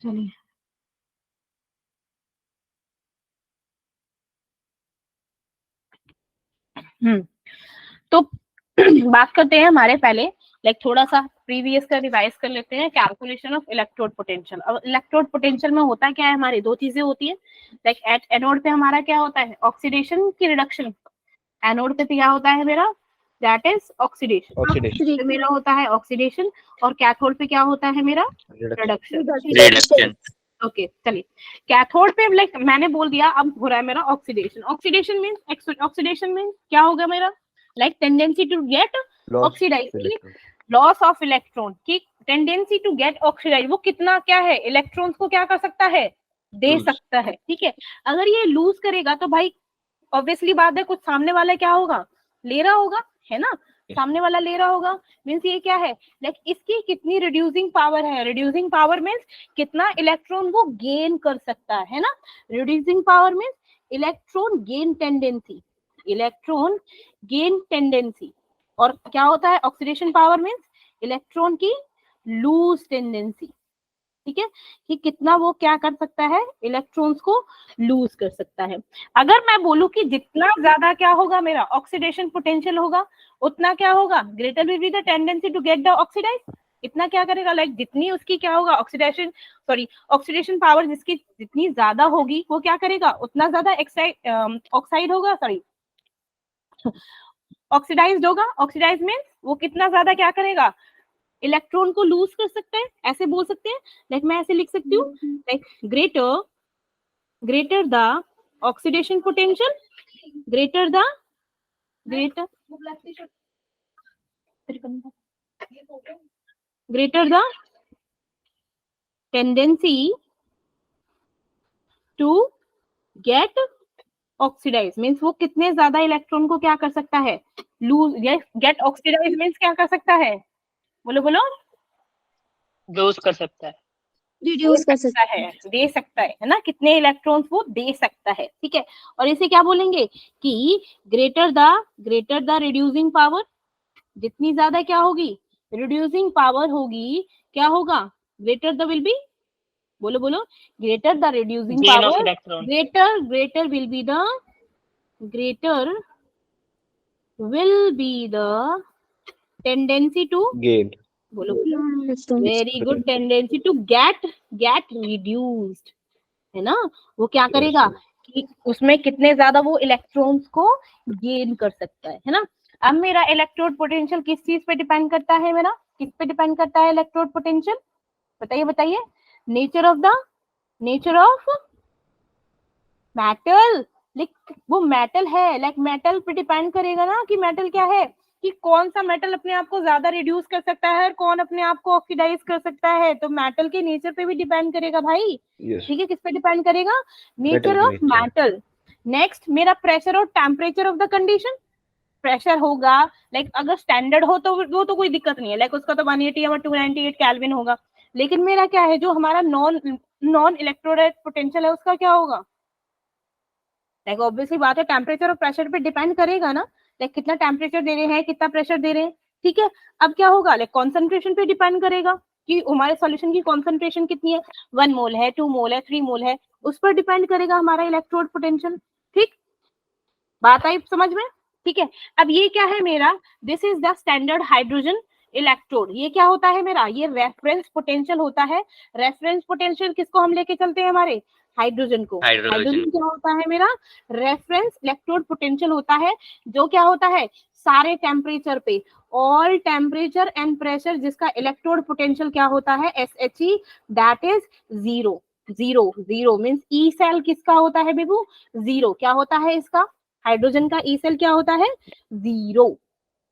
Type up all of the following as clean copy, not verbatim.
चलिए तो बात करते हैं हमारे पहले थोड़ा सा प्रीवियस का रिवाइज कर लेते हैं, कैलकुलेशन ऑफ इलेक्ट्रोड पोटेंशियल। अब इलेक्ट्रोड पोटेंशियल में होता क्या है, हमारी दो चीजें होती है। एट एनोड पे हमारा क्या होता है, ऑक्सीडेशन की रिडक्शन। एनोड पे क्या होता है मेरा, दैट इज ऑक्सीडेशन। तो मेरा होता है ऑक्सीडेशन, और कैथोड पे क्या होता है मेरा, रिडक्शन। ओके चलिए, कैथोड पे मैंने बोल दिया, अब हो रहा है मेरा ऑक्सीडेशन। ऑक्सीडेशन मींस क्या होगा मेरा, tendency to get oxidise, loss of electron की टेंडेंसी टू गेट ऑक्सीडाइज। वो कितना क्या है, इलेक्ट्रॉन्स को क्या कर सकता है, दे सकता है। ठीक है, अगर ये लूज करेगा तो भाई ऑब्वियसली बात है, कुछ सामने वाला क्या होगा, ले रहा होगा, है ना, सामने वाला ले रहा होगा। मीन्स ये क्या है, इसकी कितनी रिड्यूसिंग पावर है, रिड्यूसिंग पावर मीन्स कितना इलेक्ट्रॉन वो गेन कर सकता है ना। Reducing power means electron gain tendency, electron gain tendency. और क्या होता है ऑक्सीडेशन पावर मीन्स इलेक्ट्रॉन की लूज टेंडेंसी। ठीक है, कि कितना वो क्या कर सकता है, इलेक्ट्रॉन्स को लूज कर सकता है। अगर मैं बोलूं कि जितना ज्यादा क्या होगा मेरा ऑक्सीडेशन पोटेंशियल होगा, उतना क्या होगा, greater will be the tendency to get the oxidise. इतना क्या करेगा, जितनी उसकी क्या होगा ऑक्सीडेशन पावर जिसकी जितनी ज्यादा होगी, वो क्या करेगा, उतना ज्यादा ऑक्साइड होगा, ऑक्सीडाइज्ड होगा। ऑक्सीडाइज मीन्स वो कितना ज्यादा क्या करेगा, इलेक्ट्रॉन को लूज कर सकते हैं, ऐसे बोल सकते हैं। मैं ऐसे लिख सकती हूँ, greater the oxidation potential, greater the tendency to get oxidise means वो कितने ज्यादा इलेक्ट्रॉन को क्या कर सकता है, लूज। गेट ऑक्सीडाइज मीन्स क्या कर सकता है, बोलो बोलो, लूज कर सकता है, रिड्यूस कर सकता है, दे सकता है ना, कितने इलेक्ट्रॉन्स वो दे सकता है। ठीक है, और इसे क्या बोलेंगे कि ग्रेटर द रिड्यूसिंग पावर, जितनी ज्यादा क्या होगी, रिड्यूसिंग पावर होगी, क्या होगा, ग्रेटर द विल बी, बोलो बोलो, greater the reducing power, greater will be the, greater will be the tendency to gain, बोलो बोलो, very good, tendency to get reduced, है ना। वो क्या करेगा कि उसमें कितने ज्यादा वो इलेक्ट्रॉन्स को गेन कर सकता है ना। अब मेरा इलेक्ट्रोड पोटेंशियल किस चीज पे डिपेंड करता है, मेरा किस पे डिपेंड करता है इलेक्ट्रोड पोटेंशियल, बताइए बताइए, नेचर ऑफ मेटल। वो मेटल है, मेटल पे डिपेंड करेगा ना, कि मेटल क्या है, कि कौन सा मेटल अपने आप को ज्यादा रिड्यूस कर सकता है और कौन अपने आप को ऑक्सीडाइज कर सकता है। तो मेटल के नेचर पे भी डिपेंड करेगा भाई। ठीक है, किस पे डिपेंड करेगा, नेचर ऑफ मेटल। नेक्स्ट मेरा प्रेशर और temperature of the condition. Pressure होगा अगर स्टैंडर्ड हो तो वो तो कोई दिक्कत नहीं है, उसका तो 180 और 298 केल्विन होगा। लेकिन मेरा क्या है, जो हमारा नॉन इलेक्ट्रोडाइट पोटेंशियल है, उसका क्या होगा, ऑब्वियसली बात है, टेम्परेचर और प्रेशर पे डिपेंड करेगा ना, कितना टेम्परेचर दे रहे हैं, कितना प्रेशर दे रहे हैं। ठीक है, अब क्या होगा, कॉन्सेंट्रेशन पे डिपेंड करेगा कि हमारे सॉल्यूशन की कॉन्सेंट्रेशन कितनी है, 1 मोल है, 2 मोल है, 3 मोल है, उस पर डिपेंड करेगा हमारा इलेक्ट्रोड पोटेंशियल। ठीक, बात आई समझ में। ठीक है, अब ये क्या है मेरा, this is the standard hydrogen electrode. ये क्या होता है मेरा, ये रेफरेंस पोटेंशियल होता है। रेफरेंस पोटेंशियल किसको हम लेके चलते हैं, हमारे हाइड्रोजन को। हाइड्रोजन क्या होता है मेरा, रेफरेंस इलेक्ट्रोड पोटेंशियल होता है, जो क्या होता है, सारे टेम्परेचर पे, ऑल टेम्परेचर एंड प्रेशर, जिसका इलेक्ट्रोड पोटेंशियल क्या होता है, SHE, that is zero. Zero means E cell किसका होता है बेबू, जीरो। क्या होता है इसका, हाइड्रोजन का ई सेल क्या होता है, जीरो।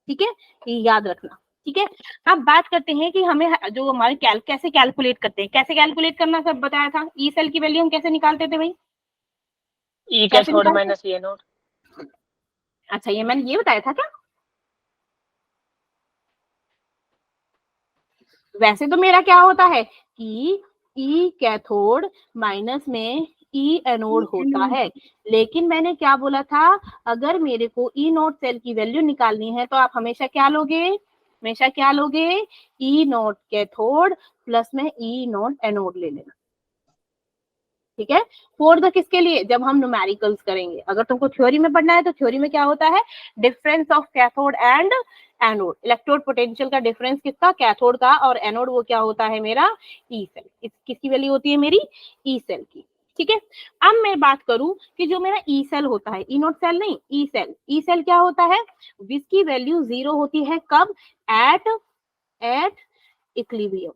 ठीक है, ये याद रखना। ठीक है, अब बात करते हैं कि हमें जो हमारे कैसे कैलकुलेट करते हैं, कैसे कैलकुलेट करना सब बताया था। ई सेल की वैल्यू हम कैसे निकालते थे भाई, ई कैथोड माइनस ई एनोड। अच्छा, ये मैंने ये बताया था क्या, वैसे तो मेरा क्या होता है कि ई कैथोड माइनस में ई एनोड होता है, लेकिन मैंने क्या बोला था, अगर मेरे को ई नॉट सेल की वैल्यू निकालनी है तो आप हमेशा क्या लोगे, ई नॉट कैथोड प्लस में ई नॉट एनोड ले लेना। ठीक है। फॉर द किसके लिए, जब हम न्यूमेरिकल्स करेंगे। अगर तुमको थ्योरी में पढ़ना है तो थ्योरी में क्या होता है, difference of cathode and anode, electrode potential का डिफरेंस किसका, कैथोड का, और एनोड वो क्या होता है मेरा, ई सेल। किसकी वैल्यू होती है मेरी, ई सेल की। ठीक है। अब मैं बात करूं कि जो मेरा ई सेल होता है, ई नोट सेल नहीं, ई सेल, ई सेल क्या होता है, जिसकी वैल्यू 0 होती है, कब, एट इक्विलिब्रियम,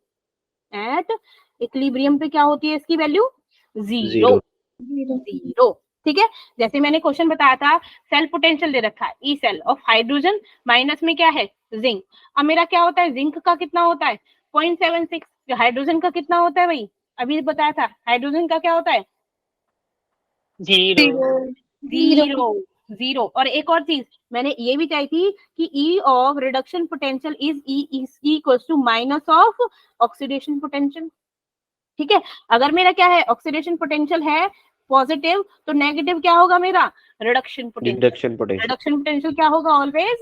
एट इक्विलिब्रियम पे क्या होती है इसकी वैल्यू, 0 0। ठीक है। जैसे मैंने क्वेश्चन बताया था, सेल पोटेंशियल दे रखा है, E cell of hydrogen, minus में क्या है, जिंक। अब मेरा क्या होता है, जिंक का कितना होता है 0.76, हाइड्रोजन का कितना होता है भाई, अभी बताया था, हाइड्रोजन का क्या होता है 0 0 0। और एक और चीज मैंने ये भी चाहिए थी कि E of reduction potential is equals to minus of oxidation potential. ठीक है। अगर मेरा क्या है, ऑक्सीडेशन पोटेंशियल है पॉजिटिव, तो नेगेटिव क्या होगा मेरा, रिडक्शन पोटेंशियल। रिडक्शन पोटेंशियल क्या होगा, ऑलवेज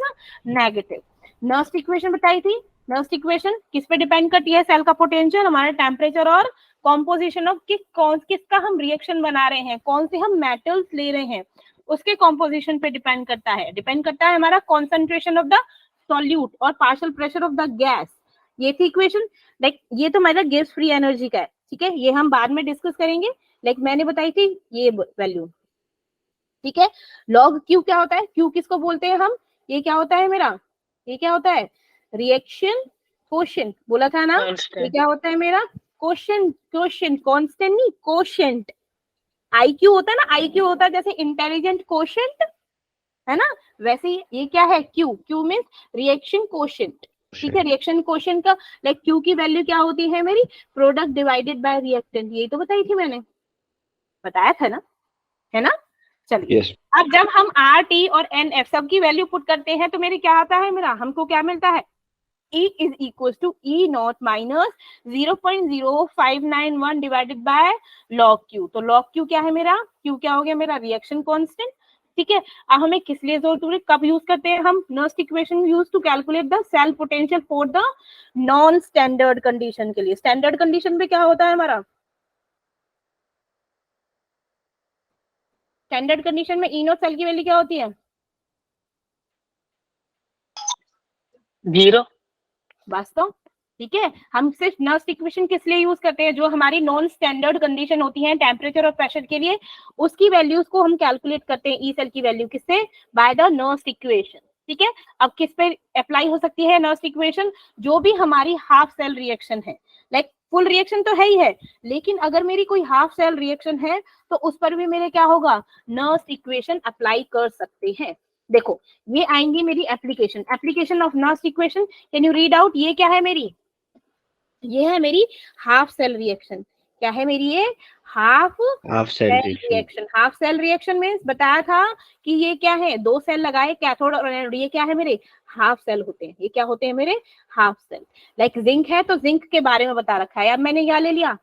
नेगेटिव। नर्स्ट इक्वेशन बताई थी, नर्स्ट इक्वेशन किस पे डिपेंड करती है, सेल का पोटेंशियल, हमारे टेम्परेचर और कॉम्पोजिशन ऑफ किसका हम रिएक्शन बना रहे हैं, कौन से हम मेटल्स ले रहे हैं, उसके कॉम्पोजिशन पे डिपेंड करता है। डिपेंड करता है हमारा कॉन्सेंट्रेशन ऑफ द सॉल्यूट और partial pressure of the gas. ये थी इक्वेशन। लाइक ये तो मेरा गिव्स फ्री एनर्जी का है। ठीक है, ये हम बाद में डिस्कस करेंगे। लाइक मैंने बताई थी ये वैल्यू। ठीक है। लॉग क्यू क्या होता है, क्यू किसको बोलते हैं हम, ये क्या होता है मेरा, ये क्या होता है, रिएक्शन कोशेंट, बोला था ना, ये क्या होता है मेरा, कोशेंट, कोशेंट कांस्टेंट नहीं, कोशेंट। आईक्यू होता है ना, आईक्यू होता है जैसे इंटेलिजेंट कोशेंट है ना, वैसे ये क्या है, Q, Q means reaction quotient. ठीक है। रिएक्शन कोशेंट का लाइक क्यू की वैल्यू क्या होती है मेरी, प्रोडक्ट डिवाइडेड बाय रिएक्टेंट, यही तो बताई थी मैंने, बताया था ना, है ना। चलिए yes. अब जब हम आर टी और एन एफ सब की वैल्यू पुट करते हैं तो मेरे क्या आता है मेरा, हमको क्या मिलता है, E is equals to E naught minus 0.0591 divided by log Q। तो log Q क्या है मेरा, Q क्या हो गया मेरा, रिएक्शन कांस्टेंट। ठीक है। अब हमें किस लिए जरूरत है, कब यूज करते हैं हम, Nernst equation use to calculate the cell potential for the non standard condition के लिए। स्टैंडर्ड कंडीशन पे क्या होता है हमारा, स्टैंडर्ड कंडीशन में ई नॉट सेल की वैल्यू क्या होती है, 0 वास्तव। ठीक है। हम सिर्फ नर्स्ट इक्वेशन किस लिए यूज करते हैं, जो हमारी नॉन स्टैंडर्ड कंडीशन होती है टेम्परेचर और प्रेशर के लिए, उसकी वैल्यूज को हम कैलकुलेट करते हैं, ई सेल की वैल्यू किससे, बाय द नर्स्ट इक्वेशन। ठीक है। अब किस पे अप्लाई हो सकती है नर्स्ट इक्वेशन, जो भी हमारी हाफ सेल रिएक्शन है, लाइक फुल रिएक्शन तो है ही है, लेकिन अगर मेरी कोई हाफ सेल रिएक्शन है तो उस पर भी मेरे क्या होगा, नर्स्ट इक्वेशन अप्लाई कर सकते हैं। देखो ये आएंगी मेरी application, application of Nernst equation, can you read out, ये क्या है मेरी, ये है मेरी हाफ सेल रिएक्शन। क्या है मेरी ये, half cell reaction. Half cell reaction में बताया था कि ये क्या है, दो सेल लगाए कैथोड और एनोड, ये क्या है मेरे, हाफ सेल होते हैं। ये क्या होते हैं मेरे, हाफ सेल। लाइक जिंक है तो जिंक के बारे में बता रखा है। अब मैंने क्या ले लिया,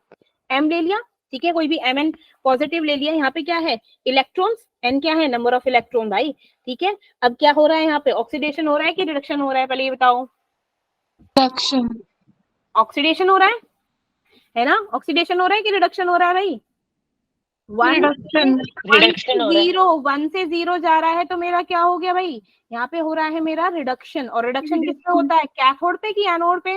एम ले लिया। ठीक है, कोई भी एम एन पॉजिटिव ले लिया। यहाँ पे क्या है, इलेक्ट्रॉन्स, एन क्या है, नंबर ऑफ इलेक्ट्रॉन भाई। ठीक है। अब क्या हो रहा है यहाँ पे, ऑक्सीडेशन हो रहा है कि रिडक्शन हो रहा है, पहले ये बताओ, रिडक्शन, ऑक्सीडेशन हो रहा है ना, ऑक्सीडेशन हो रहा है कि रिडक्शन हो रहा है भाई, रिडक्शन, जीरो, 1 से 0 जा रहा है तो मेरा क्या हो गया भाई, यहाँ पे हो रहा है मेरा रिडक्शन। और रिडक्शन किस पे होता है, कैथोड पे कि एनोड पे,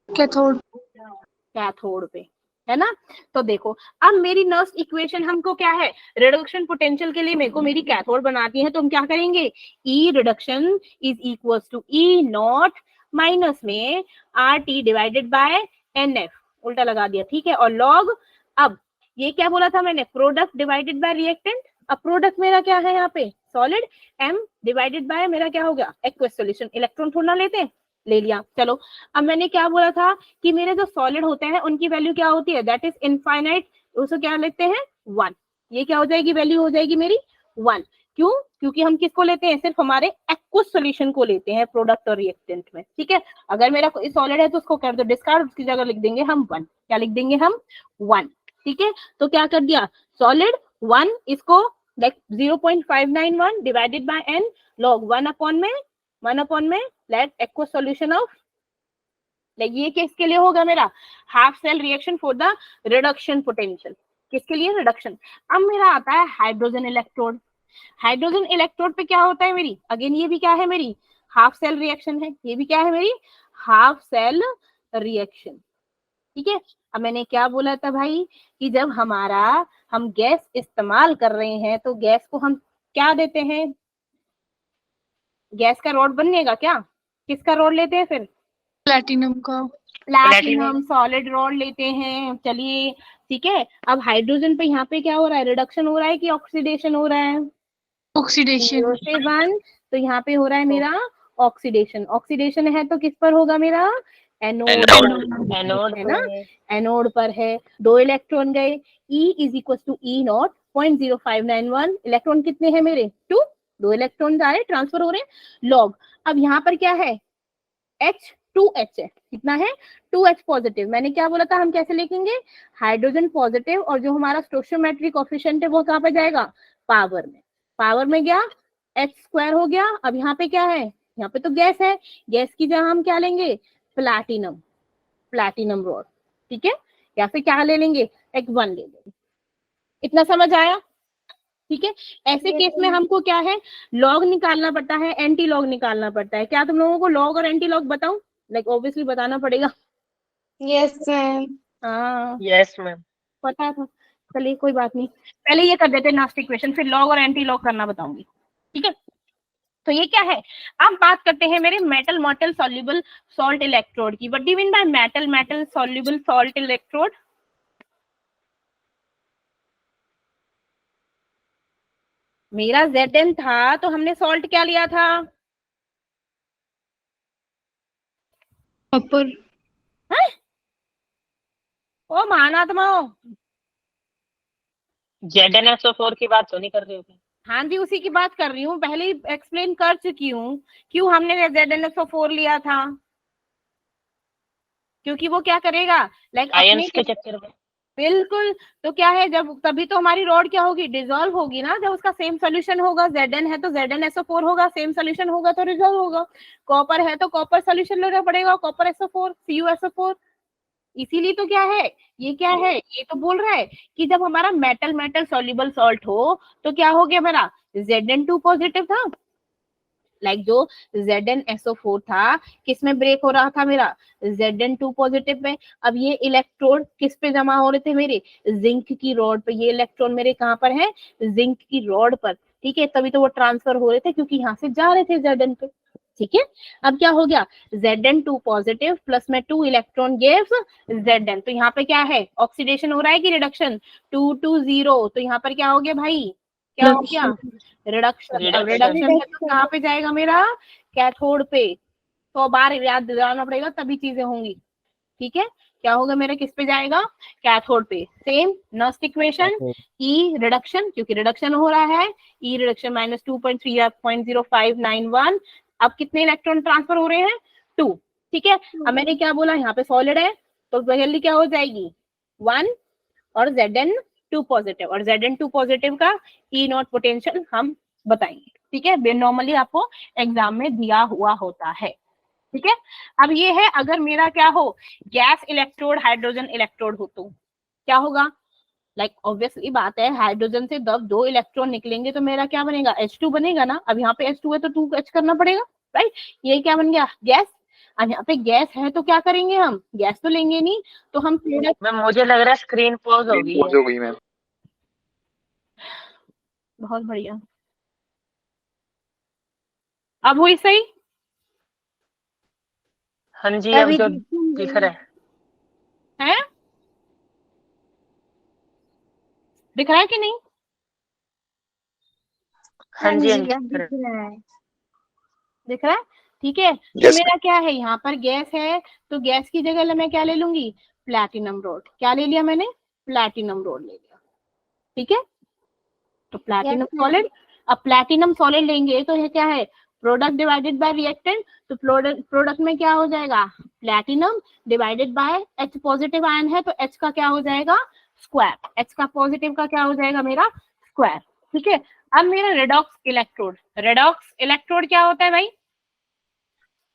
कैथोड, कैथोड पे, है ना। तो देखो अब मेरी नर्स्ट इक्वेशन हमको क्या है, रिडक्शन पोटेंशियल के लिए मेरे को मेरी कैथोड बनाती है, तो हम क्या करेंगे, E reduction is equals to E naught minus में R T divided by n F, उल्टा लगा दिया। ठीक है। और लॉग, अब ये क्या बोला था मैंने, प्रोडक्ट डिवाइडेड बाय रिएक्टेंट। अब प्रोडक्ट मेरा क्या है यहाँ पे, सॉलिड, एम डिवाइडेड बाय मेरा क्या हो गया, एक्वस सॉल्यूशन, इलेक्ट्रॉन थोड़ा लेते हैं, ले लिया। चलो अब मैंने क्या बोला था कि मेरे जो सॉलिड होते हैं उनकी वैल्यू क्या होती है, दैट इज इनफाइनाइट, उसको क्या लिखते हैं 1। ये क्या हो जाएगी, वैल्यू हो जाएगी मेरी 1। क्यों, क्योंकि हम किसको लेते हैं, सिर्फ हमारे एक्वस सॉल्यूशन को लेते हैं प्रोडक्ट और रिएक्टेंट में। ठीक है। अगर मेरा कोई सॉलिड है तो उसको कर दो डिस्कार्ड, उसकी जगह लिख देंगे हम 1। क्या लिख देंगे हम 1। ठीक है। तो क्या कर दिया, सॉलिड 1, इसको like 0.591 divided by n log 1 upon में let aqueous solution of, like ये किसके लिए होगा मेरा, half cell reaction for the reduction potential. किसके लिए? रिडक्शन। अब मेरा आता है हाइड्रोजन इलेक्ट्रोड। हाइड्रोजन इलेक्ट्रोड पे क्या होता है मेरी? अगेन ये भी क्या है मेरी? हाफ सेल रिएक्शन है। ये भी क्या है मेरी? Half cell reaction. ठीक है। अब मैंने क्या बोला था भाई कि जब हम गैस इस्तेमाल कर रहे हैं तो गैस को हम क्या देते हैं? गैस का रॉड बनेगा क्या? किसका रॉड लेते हैं फिर? प्लैटिनम का। प्लैटिनम सॉलिड रॉड लेते हैं। चलिए ठीक है। अब हाइड्रोजन पे यहाँ पे क्या हो रहा है? रिडक्शन हो रहा है कि ऑक्सीडेशन हो रहा है? ऑक्सीडेशन। 0 से 1, तो यहाँ पे हो रहा है मेरा ऑक्सीडेशन। ऑक्सीडेशन है तो किस पर होगा मेरा? एनोड एनोड है ना? एनोड पर है। 2 इलेक्ट्रॉन गए। E is equal to E naught 0.0591। Electron कितने हैं मेरे? 2। 2 इलेक्ट्रॉन जा रहे ट्रांसफर हो रहे हैं। लॉग। अब यहाँ पर क्या है? H2H है। कितना है? 2H positive. मैंने क्या बोला था हम कैसे लिखेंगे? हाइड्रोजन पॉजिटिव, और जो हमारा स्टोइचियोमेट्रिक कोएफिशिएंट है वो कहाँ पे जाएगा? पावर में। पावर में गया, H² हो गया। अब यहाँ पे क्या है? यहाँ पे तो गैस है। गैस की जगह हम क्या लेंगे? प्लैटिनम। Platinum rod. ठीक है। या फिर क्या ले लेंगे? H1 ले लेंगे। इतना समझ आया? ठीक है। ऐसे केस में हमको क्या है? लॉग निकालना पड़ता है, एंटी लॉग निकालना पड़ता है। क्या तुम लोगों को लॉग और एंटी लॉग बताऊं? लाइक ऑब्वियसली बताना पड़ेगा। Yes ma'am. हाँ यस मैम। पता था। चलिए कोई बात नहीं, पहले ये कर देते नास्ट इक्वेशन, फिर लॉग और एंटी लॉग करना बताऊंगी। ठीक है। तो ये क्या है? अब बात करते हैं मेरे metal metal soluble salt electrode की। What do you mean by metal metal soluble salt electrode? मेरा Zn था तो हमने सॉल्ट क्या लिया था? कॉपर। ओ महानात्मा। ZnSO4 की बात तो नहीं कर रहे हो? हाँ जी उसी की बात कर रही हूँ, पहले ही एक्सप्लेन कर चुकी हूँ क्यों हमने ZnSO4 लिया था। क्योंकि वो क्या करेगा? लाइक आयंस के चक्कर में। बिल्कुल। तो क्या है, जब तभी तो हमारी रॉड क्या होगी? डिसॉल्व होगी ना। जब उसका सेम सोल्यूशन होगा, Zn है तो ZnSO4 होगा, सेम सोल्यूशन होगा तो डिसॉल्व होगा। कॉपर है तो कॉपर सोल्यूशन लेना पड़ेगा, कॉपर SO4 CuSO4। इसीलिए तो क्या है, ये क्या है, ये तो बोल रहा है कि जब हमारा मेटल मेटल सॉल्युबल सॉल्ट हो तो क्या हो गया मेरा? Zn2 पॉजिटिव था। लाइक जो ZnSO4 था किस में ब्रेक हो रहा था मेरा? Zn2 पॉजिटिव में। अब ये इलेक्ट्रोड किस पे जमा हो रहे थे मेरे? जिंक की रॉड पे। ये इलेक्ट्रॉन मेरे कहाँ पर है? जिंक की रॉड पर। ठीक है। तभी तो वो ट्रांसफर हो रहे थे क्योंकि यहाँ से जा रहे थे Zn पे। ठीक है। अब क्या हो गया? Zn2 पॉजिटिव प्लस में 2 इलेक्ट्रॉन गिव्स Zn। तो यहाँ पे क्या है? ऑक्सीडेशन हो रहा है कि रिडक्शन? 2 to 0। तो यहाँ पर क्या हो गया भाई? क्या हो गया? रिडक्शन। रिडक्शन है तो कहाँ पे जाएगा मेरा? कैथोड पे। तो बार याद दिलाना पड़ेगा तभी चीजें होंगी। ठीक है। क्या होगा मेरा? किस पे जाएगा? कैथोड पे। Same Nernst equation. E reduction, क्योंकि रिडक्शन हो रहा है। E reduction minus 2.3.0591। अब कितने इलेक्ट्रॉन ट्रांसफर हो रहे हैं? 2। ठीक है। अब मैंने क्या बोला? यहाँ पे सॉलिड है तो जल्दी क्या हो जाएगी? 1 और Zn2 पॉजिटिव। और Zn2 पॉजिटिव का ई नॉट पोटेंशियल हम बताएंगे। ठीक है। नॉर्मली आपको एग्जाम में दिया हुआ होता है। ठीक है। अब ये है अगर मेरा क्या हो? गैस इलेक्ट्रोड हाइड्रोजन इलेक्ट्रोड हो तो क्या होगा? लाइक ऑब्वियसली बात है, हाइड्रोजन से जब 2 इलेक्ट्रॉन निकलेंगे तो मेरा क्या बनेगा? H2 बनेगा ना। अब यहाँ पे H2 है तो 2H करना पड़ेगा, राइट? ये क्या बन गया? गैस। अब यहाँ पे गैस है तो क्या करेंगे हम? गैस तो लेंगे नहीं, तो हम प्रोडक्ट। मैम मुझे लग रहा है स्क्रीन पॉज हो गई है। बहुत बढ़िया। अब हुई सही? हाँ जी अब जो दिख रहा है दिख रहा है कि नहीं? हाँ जी हाँ जी दिख रहा है। ठीक है। तो मेरा क्या है? यहाँ पर गैस है तो गैस की जगह मैं क्या ले लूंगी? Platinum rod. क्या ले लिया मैंने? प्लैटिनम रॉड ले लिया। ठीक है। तो प्लैटिनम सॉलिड। अब प्लैटिनम सॉलिड लेंगे तो ये क्या है? Product divided by reactant. तो प्रोडक्ट में क्या हो जाएगा? Platinum divided by H positive ion है तो H का क्या हो जाएगा? स्क्वायर। H का पॉजिटिव का क्या हो जाएगा मेरा? स्क्वायर। ठीक है। अब मेरा रेडॉक्स इलेक्ट्रोड। रेडॉक्स इलेक्ट्रोड क्या होता है भाई?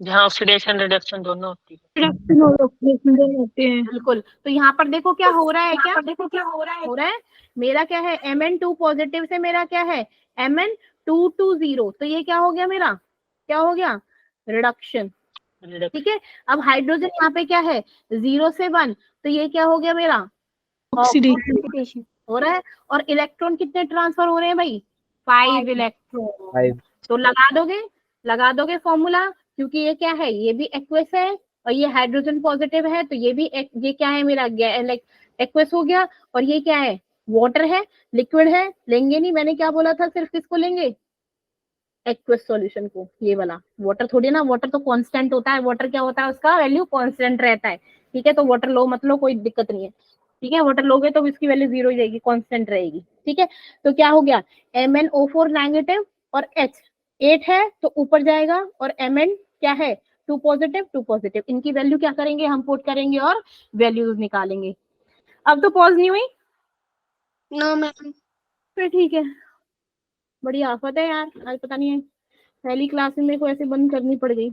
जहाँ ऑक्सीडेशन रिडक्शन दोनों होती है। रिडक्शन और ऑक्सीडेशन दोनों होते हैं। बिल्कुल। तो यहाँ पर देखो क्या हो रहा है, क्या देखो क्या हो रहा है, मेरा क्या है Mn2 पॉजिटिव से मेरा क्या है Mn2 तो ये क्या हो गया मेरा, क्या हो गया, रिडक्शन। ठीक है। अब हाइड्रोजन यहाँ पे क्या है 0 से 1, तो ये क्या हो गया मेरा ऑक्सीडेशन हो रहा है। और इलेक्ट्रॉन कितने ट्रांसफर हो रहे हैं भाई, 5 इलेक्ट्रॉन। तो लगा दोगे फॉर्मूला, क्योंकि ये क्या है, ये भी एक्वस है और ये हाइड्रोजन पॉजिटिव है, तो ये भी ये क्या है मेरा लाइक एक्वस हो गया। और ये क्या है, वाटर है, लिक्विड है, लेंगे नहीं, मैंने क्या बोला था, सिर्फ किसको लेंगे, एक्वस सॉल्यूशन को। ये वाला वाटर थोड़ी ना, वाटर तो कांस्टेंट होता है, वाटर क्या होता है, उसका वैल्यू कांस्टेंट रहता है। ठीक है, तो वाटर लो मत लो, कोई दिक्कत नहीं है। ठीक है, वाटर लोगे तो इसकी वैल्यू 0 ही रहेगी, कांस्टेंट रहेगी। ठीक है, तो क्या हो गया MnO4 नेगेटिव और H 8 है तो ऊपर जाएगा, और Mn क्या है 2 पॉजिटिव, इनकी वैल्यू क्या करेंगे हम, पुट करेंगे और वैल्यूज निकालेंगे। अब तो पॉज नहीं हुई, नो मैम। फिर ठीक है। बड़ी आफत है यार, आज पता नहीं है पहली क्लास में मेरे को ऐसे बंद करनी पड़ गई।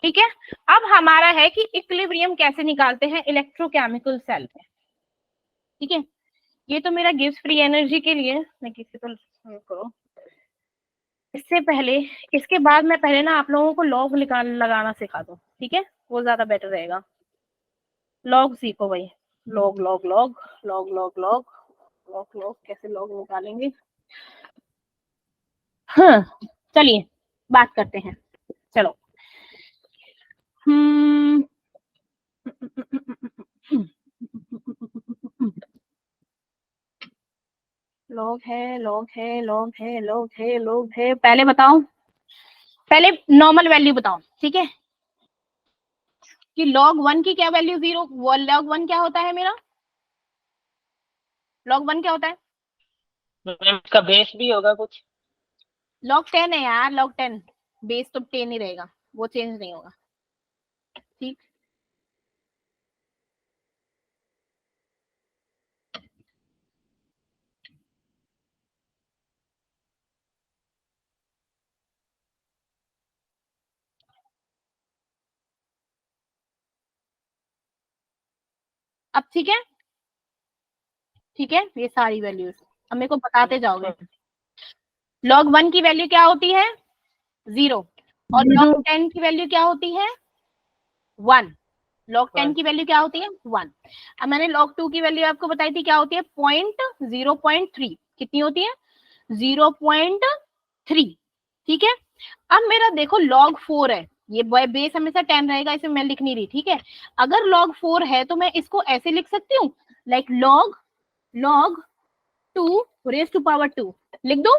ठीक है, अब हमारा है कि इक्विलिब्रियम कैसे निकालते हैं इलेक्ट्रोकेमिकल सेल में। ठीक है, ये तो मेरा गिव्स फ्री एनर्जी के लिए, मैं किसी को करो। इससे पहले, इसके बाद मैं पहले ना आप लोगों को लॉग लगाना सिखा दूं। ठीक है, वो ज्यादा बेटर रहेगा। लॉग सीखो भाई, log log log log log log log log कैसे लॉग निकालेंगे। हाँ चलिए बात करते हैं, चलो। लॉग है लॉग है लॉग है लॉग है लॉग है, पहले बताओ, पहले नॉर्मल वैल्यू बताओ। ठीक है, कि log 1 की क्या वैल्यू 0, log 1 क्या होता है मेरा, log 1 क्या होता है, मैम इसका बेस भी होगा कुछ। log 10 है यार, log 10 बेस तो 10 ही रहेगा, वो चेंज नहीं होगा। ठीक, अब ठीक है, ठीक है, ये सारी वैल्यूज अब मेरे को बताते जाओगे। log 1 की वैल्यू क्या होती है 0, और log 10 की वैल्यू क्या होती है 1, log 10 की वैल्यू क्या होती है 1। अब मैंने log 2 की वैल्यू आपको बताई थी, क्या होती है 0.3, कितनी होती है 0.3। ठीक है, अब मेरा देखो log 4 है, ये बेस हमेशा 10 रहेगा, इसे मैं लिख नहीं रही। ठीक है, अगर log 4 है तो मैं इसको ऐसे लिख सकती हूँ, like log 2 raise to power 2 लिख दो।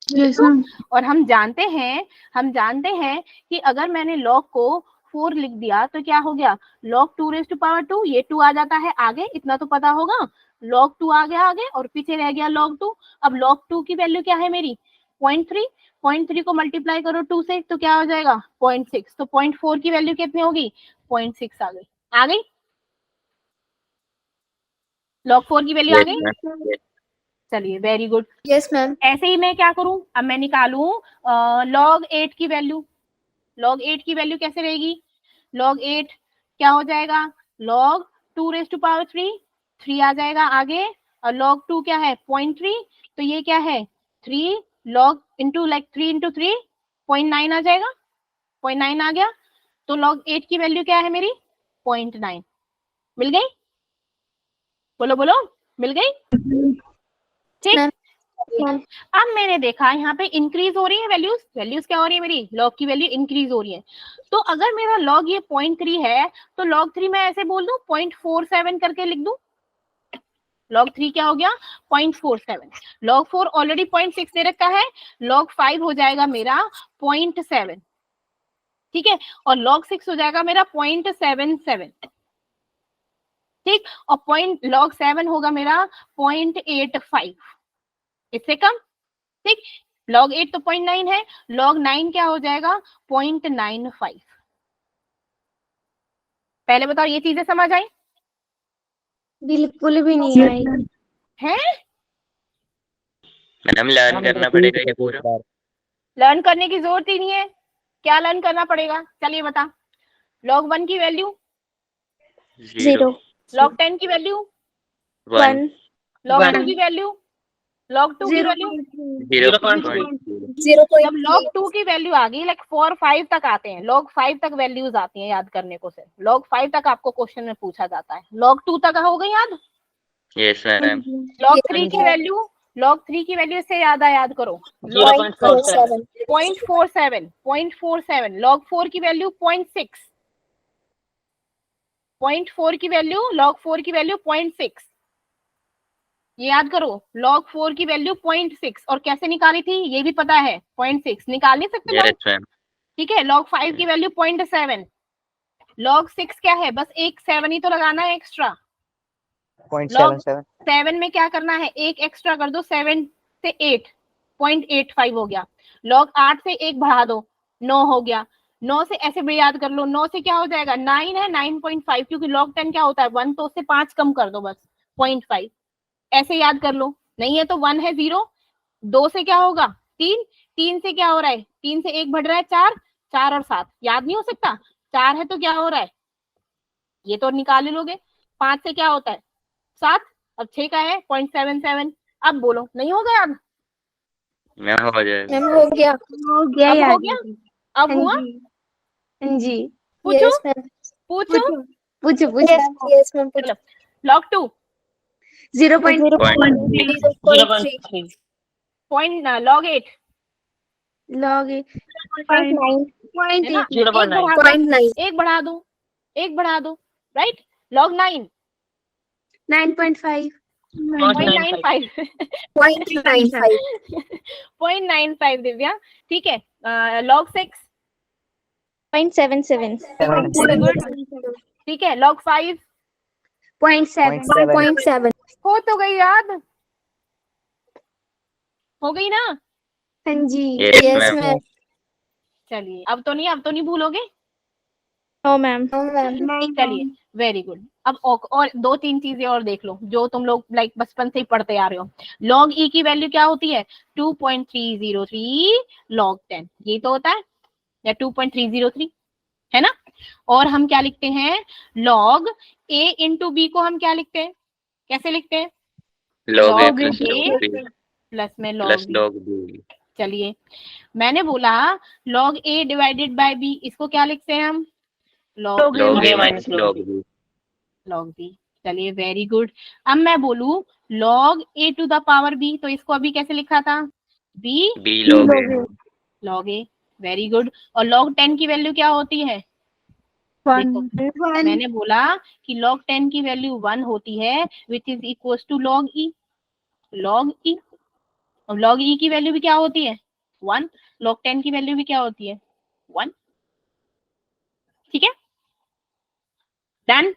यस और हम जानते हैं कि अगर मैंने log को 4 लिख दिया तो क्या हो गया, log 2 रेज टू पावर 2, ये 2 आ जाता है आगे, इतना तो पता होगा, log 2 आ गया आगे और पीछे रह गया log 2। अब log 2 की वैल्यू क्या है मेरी 0.3 को मल्टीप्लाई करो 2 से तो क्या हो जाएगा 0.6, तो 0.4 की वैल्यू कितनी होगी 0.6 आ गई log 4 की वैल्यू आ गई। चलिए वेरी गुड। Yes ma'am. ऐसे ही मैं क्या करूं, अब मैं निकालूं log 8 की वैल्यू। log 8 की वैल्यू कैसे रहेगी, log 8 क्या हो जाएगा log 2 रेज टू पावर 3 आ जाएगा आगे, और log 2 क्या है 0.3, तो ये क्या है 3 log इंटू लाइक 3 इंटू 3 0.9 आ जाएगा, 0.9 आ गया, तो log 8 की वैल्यू क्या है मेरी 0.9। मिल गई, बोलो बोलो, मिल गई। ठीक, अब मैंने देखा यहाँ पे इंक्रीज हो रही है वैल्यूज क्या हो रही है मेरी, लॉग की वैल्यू इंक्रीज हो रही है। तो अगर मेरा लॉग ये 0.3 है तो log 3 मैं ऐसे बोल दूं 0.47 करके लिख दूं, log 3 क्या हो गया 0.47, log 4 ऑलरेडी 0.6 दे रखा है, log 5 हो जाएगा मेरा 0.7। ठीक है, और log 6 हो जाएगा मेरा 0.77। ठीक, और log 7 होगा मेरा 0.85, इससे कम। ठीक, log 8 तो 0.9 है, log 9 क्या हो जाएगा 0.95। पहले बताओ ये चीजें समझ आई बिल्कुल भी नहीं आई है, मैडम लर्न करना पड़ेगा ये पूरा। लर्न करने की जरूरत ही नहीं है। क्या लर्न करना पड़ेगा, चलिए बता। log 1 की वैल्यू 0 log 10 की वैल्यू 1 log 2 1 की वैल्यू log 2 की वैल्यू 0.3 जब log 2 की वैल्यू आ गई लाइक 4 5 तक आते हैं, log 5 तक वैल्यूज आती हैं याद करने को। सिर्फ log 5 तक आपको क्वेश्चन में पूछा जाता है, log 2 तक हो गई याद। Yes ma'am. log 3 की वैल्यू log 3 की वैल्यू से याद करो 0.47 0.47 log 4 की वैल्यू 0.6 0.4 की वैल्यू log 4 की वैल्यू 0.6 ये याद करो। log 4 की वैल्यू 0.6 और कैसे निकाली थी ये भी पता है, 0.6 निकाल नहीं सकते यस मैम। ठीक है। log 5 की वैल्यू 0.7 log 6 क्या है, बस एक 7 ही तो लगाना है एक्स्ट्रा। 0.77 7 में क्या करना है, एक एक्स्ट्रा कर दो, 7 से 8 0.85 हो गया। log 8 से एक बढ़ा दो 9 हो गया। 9 से ऐसे भी याद कर लो, 9 से क्या हो जाएगा 9 है 9.5 क्योंकि log 10 क्या होता है 1 तो उससे 5 कम कर दो बस 0.5 ऐसे याद कर लो। नहीं है तो 1 है 0, 2 से क्या होगा 3, 3 से क्या हो रहा है 3 से 1 बढ़ रहा है 4, 4 और 7 याद नहीं हो सकता। 4 है तो क्या हो रहा है ये तो निकाल ही लोगे। 5 से क्या होता है 7, अब 6 का है 0.77। अब बोलो नहीं होगा याद। मैम हो जाएगा। मैम हो गया अब हो गया, अब हुआ। हाँ जी पूछो यस मैम पूछो पूछो यस मैम चलो log 2 0.3 0.3 log 8 log है ना, 0.9 एक बढ़ा दो एक बढ़ा दो राइट। log 9 9.5 0.95 0.95 दिव्या ठीक है। log 6 0.77 ठीक है। log 5 0.7 हो तो गई याद, हो गई ना। हाँ जी यस यस मैम। मैम चलिए अब तो नहीं भूलोगे। नो मैम चलिए वेरी गुड। अब और 2-3 चीजें और देख लो जो तुम लोग लाइक बचपन से ही पढ़ते आ रहे हो। log e की वैल्यू क्या होती है 2.303 log 10 ये तो होता है या 2.303 है ना। और हम क्या लिखते हैं log a इंटू b को हम क्या लिखते हैं, कैसे लिखते हैं log a log plus a log b plus में plus log b। log b। चलिए मैंने बोला log a divided by b इसको क्या लिखते हैं हम log log a a minus minus log b। log b। चलिए वेरी गुड। अब मैं बोलूं log a to the power b तो इसको अभी कैसे लिखा था b b log a। log a very good. और log 10 की वैल्यू क्या होती है देखो मैंने बोला कि log 10 की वैल्यू 1 होती है which is equal to log e log e। और log e की वैल्यू भी क्या होती है 1, log 10 की वैल्यू भी क्या होती है 1 ठीक है डन।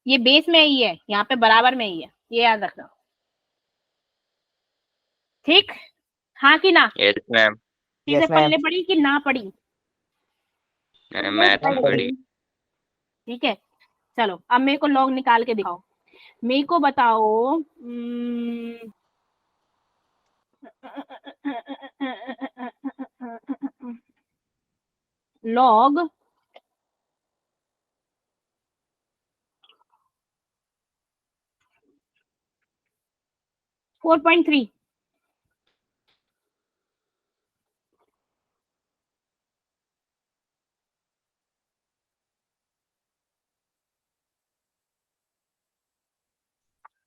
ये बेस में ही है यहाँ पे बराबर में ही है ये याद रखना ठीक। हाँ कि ना यस मैम। चीजें यस मैम। पढ़ने पड़ी कि ना पड़ी मैथ पढ़ी। ठीक है। चलो अब मेरे को log निकाल के दिखाओ, मेरे को बताओ log 4.3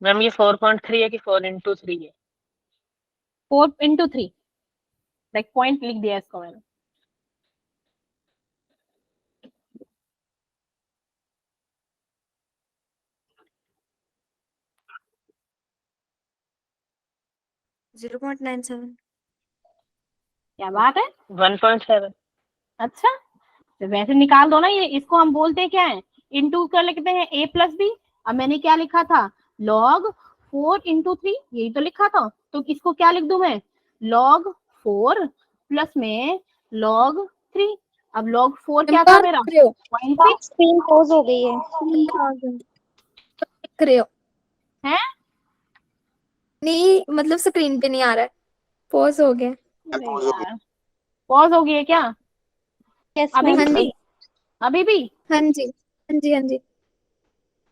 मैम ये 4.3 है कि 4 into 3 है 4 into 3 लाइक पॉइंट लिख दिया इसको मैंने। क्या बात है 1.7 अच्छा तो वैसे निकाल दो ना ये, इसको हम बोलते हैं क्या है इंटू कर लिखते हैं a प्लस बी। अब मैंने क्या लिखा था log 4 into 3 यही तो लिखा था तो इसको क्या लिख दूं मैं log 4 प्लस में log 3। अब log 4 क्या था मेरा 0.6 स्क्रीन पॉज हो गई है लिख रहे हो है नहीं मतलब स्क्रीन पे नहीं आ रहा है पॉज हो गया अरे यार पॉज हो गई है क्या? यस अभी मैम। भी? अभी भी? हाँ जी हाँ जी हाँ जी।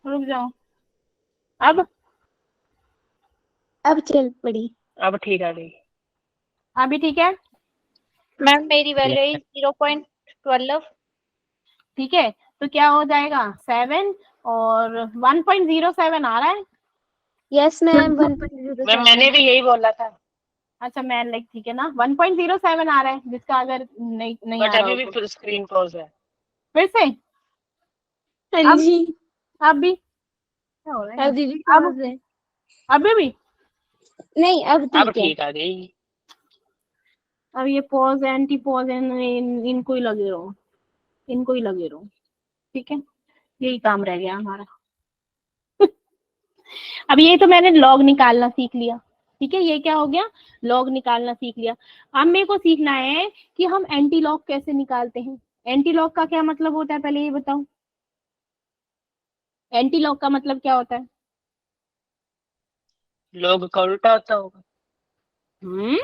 रुक जाओ। अब चल पड़ी। अब ठीक आ गई। अभी ठीक है? मैम मेरी वैल्यू वैल्यू 0.12। ठीक है, तो क्या हो जाएगा 7 और 1.07 आ रहा है। Yes ma'am ma'am 1.07। मैंने भी यही बोला था, अच्छा मैन लाइक ठीक है ना, 1.07 आ रहा है, जिसका अगर नहीं नहीं बट आ रहा अभी हो भी तो फुल स्क्रीन पॉज है। फिर से। हाँ अब जी। अब भी क्या हो रहा है? अभी भी अब पॉज है। अभी भी? नहीं अब अब ठीक है। ठीक आ गई। अब ये पॉज एंटी पॉज इनको ही लगे रहो, इनको ही लगे रहो। ठीक है, यही काम रह गया हमारा। अब ये तो मैंने लॉग निकालना सीख लिया। ठीक है, ये क्या हो गया, लॉग निकालना सीख लिया। अब मेरे को सीखना है कि हम एंटी लॉग कैसे निकालते हैं। एंटी लॉग का क्या मतलब होता है, पहले ये बताओ। एंटी लॉग का मतलब क्या होता है? लोग का उल्टा होता होगा। हम्म,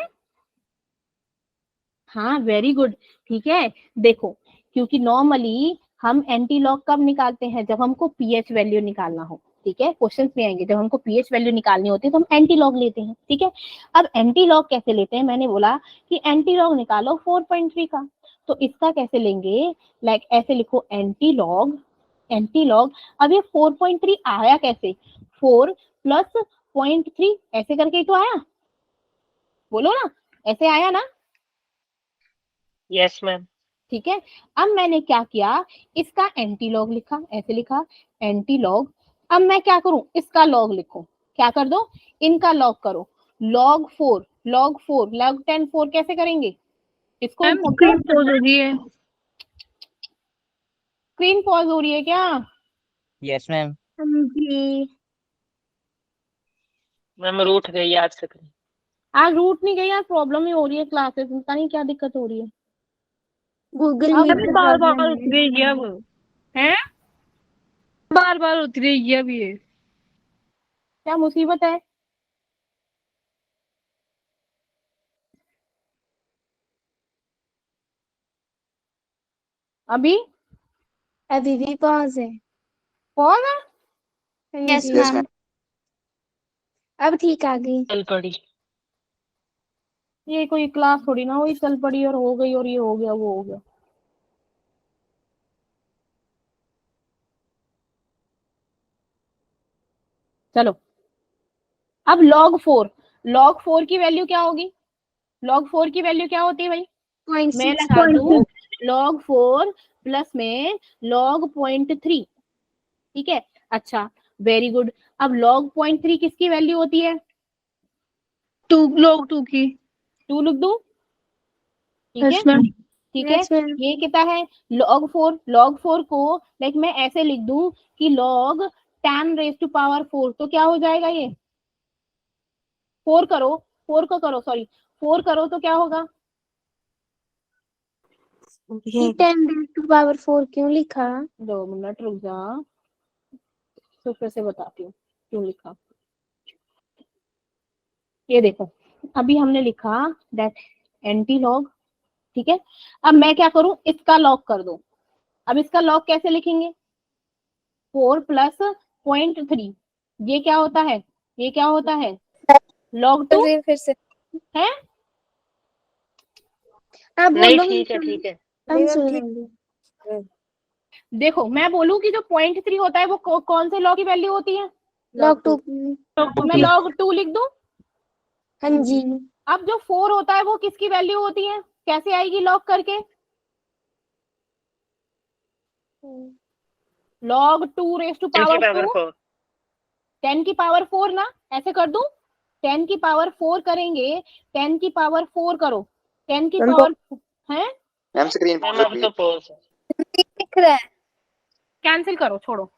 हाँ वेरी गुड। ठीक है, देखो, क्योंकि नॉर्मली हम एंटी लॉग कब निकालते हैं, जब हमको पीएच वैल्यू निकालना हो। ठीक है, क्वेश्चन में आएंगे, जब हमको पीएच वैल्यू निकालनी होती है तो हम एंटी लॉग लेते हैं। ठीक है, अब एंटी लॉग कैसे लेते हैं, मैंने बोला कि एंटी लॉग निकालो 4.3 का, तो इसका कैसे लेंगे, लाइक ऐसे लिखो एंटी लॉग, एंटी लॉग। अब ये 4.3 आया कैसे, 4 प्लस 0.3 ऐसे करके ही तो आया, बोलो ना, ऐसे आया ना। Yes ma'am. ठीक है, अब मैंने क्या किया, इसका एंटी लॉग लिखा, ऐसे लिखा एंटी लॉग। अब मैं क्या करूं, इसका लॉग लिखो, क्या कर दो, इनका लॉग करो, लॉग 4 लॉग 4 लॉग 10 4 कैसे करेंगे इसको, मैम स्क्रीन पॉज हो गई है। स्क्रीन पॉज हो रही है क्या? Yes ma'am. हाँ जी। मैम रूठ गई आज स्क्रीन। आज रूट नहीं गई, आज प्रॉब्लम ही हो रही है क्लासेस में, पता नहीं क्या दिक्कत हो रही है। गूगल अब मीट पे बार बार प्रॉब्लम उठ है। रही है अब, है, बार बार उठ रही है अब ये। क्या मुसीबत है? अभी अभी भी पॉज है। पॉज है? हाँ यस जी मैम। अब ठीक आ गई। चल पड़ी। ये कोई क्लास थोड़ी ना हुई, चल पड़ी और हो गई और ये हो गया वो हो गया। चलो, अब लॉग 4 की वैल्यू क्या होगी, लॉग 4 की वैल्यू क्या होती है भाई, मैं लगा दूं log 4 प्लस में log 0.3। ठीक है, अच्छा वेरी गुड। अब log 0.3 किसकी वैल्यू होती है, 2 की। 2 लिख दूं? ठीक है, यस मैम। ठीक है, यस मैम। ये कितना है log 4 को लाइक मैं ऐसे लिख दूं कि log 10 रेज टू पावर 4, तो क्या हो जाएगा ये, 4 करो, 4 को करो, सॉरी 4 करो तो क्या होगा, 10⁻⁴ क्यों लिखा? 2 मिनट रुक जा, तो फिर से बताती हूँ क्यों लिखा। ये देखो, अभी हमने लिखा दैट एंटी लॉग। ठीक है, अब मैं क्या करूं, इसका लॉग कर दो। अब इसका लॉग कैसे लिखेंगे, 4 प्लस 0.3, ये क्या होता है, ये क्या होता है log 2 फिर से है। आप नहीं बोलो। ठीक है ठीक है। हम सुन लेंगे। देखो मैं बोलूं कि जो 0.3 होता है वो कौन से लॉ की वैल्यू होती है, log 2। तो मैं log 2 लिख दूं। हाँ जी। अब जो 4 होता है वो किसकी वैल्यू होती है, कैसे आएगी लॉग करके, log 2 रेज टू इनकी पावर 2, पावर 4। 10 की पावर 4 ना, ऐसे कर दूं, 10 की पावर 4 करेंगे, 10 की पावर 4 करो, 10 की पावर है, मैम स्क्रीन मैम पॉज हो अब गई तो है। पॉज है। दिख रहा है। कैंसिल करो, छोड़ो,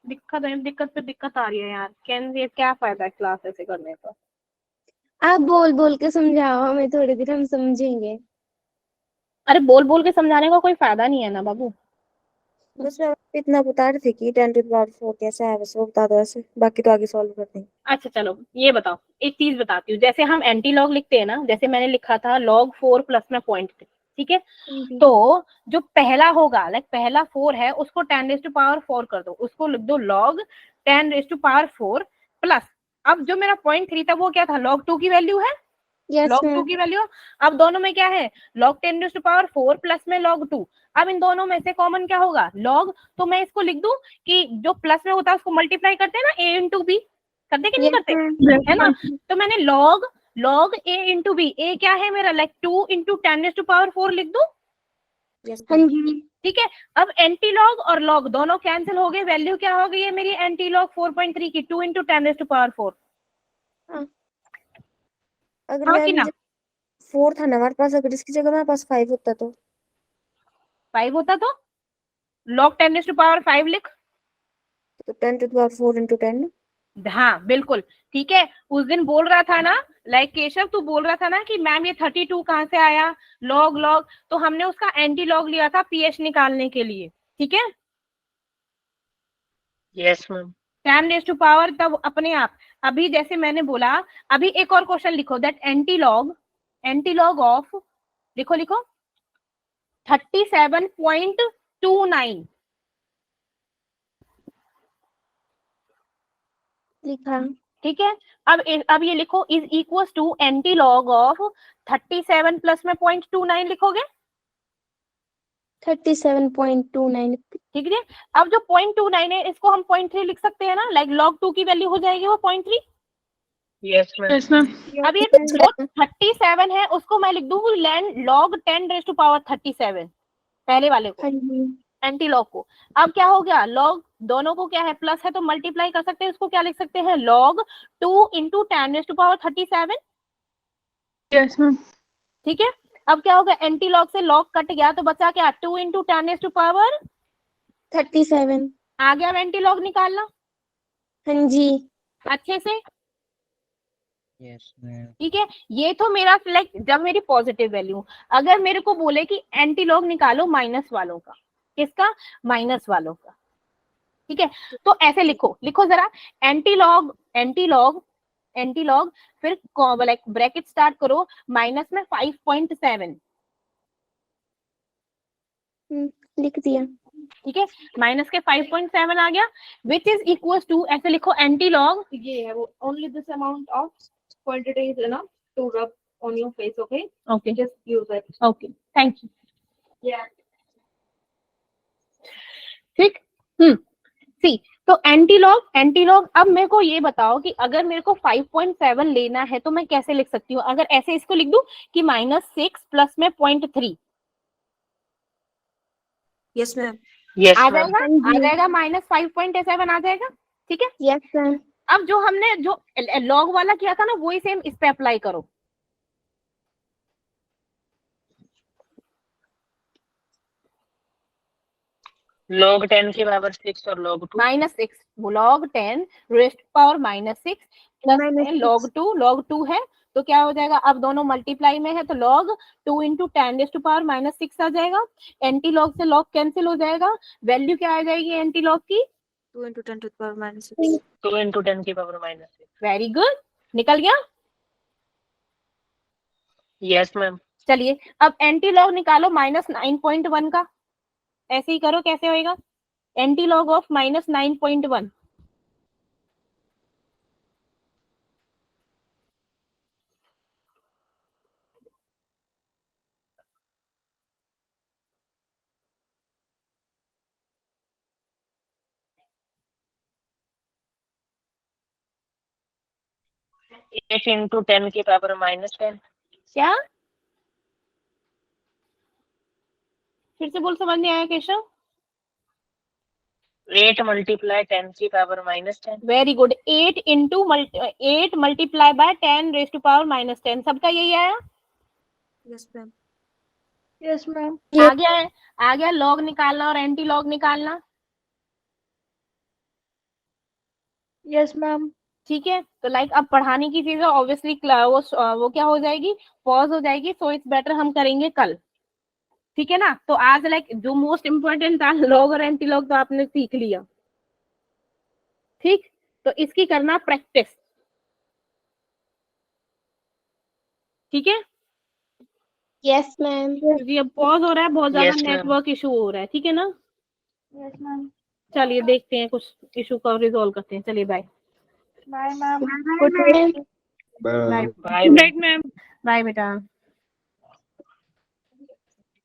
दिक्कत पे दिक्कत आ रही है यार, कैंसिल, क्या फायदा है क्लास ऐसे करने का। आप बोल बोल के समझाओ हमें, थोड़ी देर हम समझेंगे। अरे बोल बोल के समझाने का कोई फायदा नहीं है ना बाबू। बस मैं आपको इतना बता रही थी कि 10⁴ कैसा है, बस वो बता दो ऐसे, बाकी तो आगे सॉल्व कर देंगे। अच्छा चलो ये बताओ, एक चीज बताती हूँ। जैसे हम एंटी लॉग लिखते हैं ना, जैसे मैंने लिखा था log 4 प्लस में 0.3, ठीक है। तो जो पहला होगा, लाइक पहला 4 है, उसको 10⁴ कर दो, उसको लिख दो log 10⁴ प्लस, अब जो मेरा 0.3 था वो क्या था, log 2 की वैल्यू है, यस log 2 मैम। की वैल्यू। अब दोनों में क्या है, log 10⁴ प्लस में log 2। अब इन दोनों में से कॉमन क्या होगा, log, तो मैं इसको लिख दूं कि जो प्लस में होता है उसको मल्टीप्लाई करते हैं ना, a इंटू बी, करते कि नहीं यस करते, मैम। है ना। तो मैंने log a into B, a क्या है मेरा, लाइक 2 इंटू 10⁴ लिख दूं, यस हाँ मैम। जी। ठीक है। अब एंटी लॉग और लॉग दोनों कैंसिल हो गए, वैल्यू क्या हो गई है मेरी एंटी लॉग 4.3 की, 2 इंटू 10⁴। अगर हाँ कि मैम ना, 4 था ना हमारे पास, अगर इसकी जगह हमारे पास 5 होता तो 5 होता तो log 10⁵ लिख। 10⁴ इंटू 10। हाँ बिल्कुल ठीक है। उस दिन बोल रहा था ना, लाइक केशव तू बोल रहा था ना कि मैम ये 32 कहाँ से आया, लॉग लॉग, तो हमने उसका एंटी लॉग लिया था पीएच निकालने के लिए, ठीक है। Yes ma'am. 10⁻, तब अपने आप, अभी जैसे मैंने बोला, अभी एक और क्वेश्चन लिखो, दैट एंटी लॉग ऑफ, लिखो लिखो 37.29, लिखा। ठीक है। अब ये लिखो is equal to anti log of 37 plus में 0.29 लिखोगे, 37.29। ठीक है। अब जो 0.29 है इसको हम 0.3 लिख सकते हैं ना, लाइक log 2 की वैल्यू हो जाएगी वो 0.3। Yes ma'am. Yes ma'am. अब ये जो 37 है उसको मैं लिख दूंगी log 10⁻37, पहले वाले को, हाँ जी। एंटी लॉग को। अब क्या हो गया, लॉग दोनों को क्या है, प्लस है तो मल्टीप्लाई कर सकते हैं, उसको क्या लिख सकते हैं, log 2 इंटू 10⁻37, यस मैम। ठीक है। अब क्या होगा, एंटी लॉग से लॉग कट गया तो बचा क्या, 2 इंटू 10⁻, 37। आ गया एंटी लॉग निकालना हाँ जी। अच्छे से, यस मैम। ठीक है। ये तो मेरा लाइक जब मेरी पॉजिटिव वैल्यू, अगर मेरे को बोले कि एंटी लॉग निकालो माइनस वालों का, किसका, माइनस वालों का, ठीक है। तो ऐसे लिखो, लिखो जरा, anti log anti log anti log, फिर लाइक ब्रैकेट स्टार्ट करो, माइनस में 5.7, लिख दिया। ठीक है, माइनस के 5.7 आ गया, विच इज इक्वल टू, ऐसे लिखो एंटी लॉग, ये है वो, only this amount of quantity is enough to rub on your face, okay okay, just use it, okay thank you, ठीक। सी, तो एंटी लॉग, अब मेरे को ये बताओ कि अगर मेरे को 5.7 लेना है तो मैं कैसे लिख सकती हूँ, अगर ऐसे इसको लिख दूं कि -6 प्लस में 0.3, यस मैम। यस आ मैम। जाएगा, आ जाएगा, -5.7 आ जाएगा, ठीक है। Yes ma'am. अब जो हमने जो लॉग वाला किया था ना, वही सेम इस पे अप्लाई करो, log 10 की पावर 6 और log 2। -6, log 10 rest power -6 plus में log 2 है, तो क्या हो जाएगा, अब दोनों मल्टीप्लाई में है तो log 2 इंटू 10⁻⁻6 आ जाएगा, एंटी लॉग से log कैंसिल हो जाएगा, वैल्यू क्या आ जाएगी एंटी लॉग की, 2 इंटू 10⁻⁻6। 2 इंटू 10 की पावर -6। वेरी गुड, निकल गया। Yes ma'am. चलिए अब एंटी लॉग निकालो -9.1 का, ऐसे ही करो, कैसे होएगा, anti log of -9.1, eight into 10 की पावर -10। क्या, फिर से बोल, समझ नहीं आया केशव। 8 मल्टीप्लाई 10 की power -10। Very good, 8 multiply by 10⁻⁻10, सबका यही आया, यस मैम। Yes ma'am. आ गया है, आ गया लॉग निकालना और एंटी लॉग निकालना, यस मैम। ठीक है। तो लाइक अब पढ़ाने की चीजें ऑब्वियसली वो क्या हो जाएगी, पॉज हो जाएगी, सो इट्स बेटर हम करेंगे कल, ठीक है ना। तो आज लाइक जो मोस्ट इम्पोर्टेंट था लॉग और एंटी लॉग तो आपने सीख लिया, ठीक। तो इसकी करना प्रैक्टिस, ठीक है, यस मैम। क्योंकि अब पॉज हो रहा है, बहुत ज्यादा Yes, ma'am. नेटवर्क इशू हो रहा है, ठीक है ना। Yes, ma'am. चलिए देखते हैं कुछ इशू का रिजॉल्व करते हैं। चलिए bye Bye, ma'am. Good night. Bye. Bye बेटा।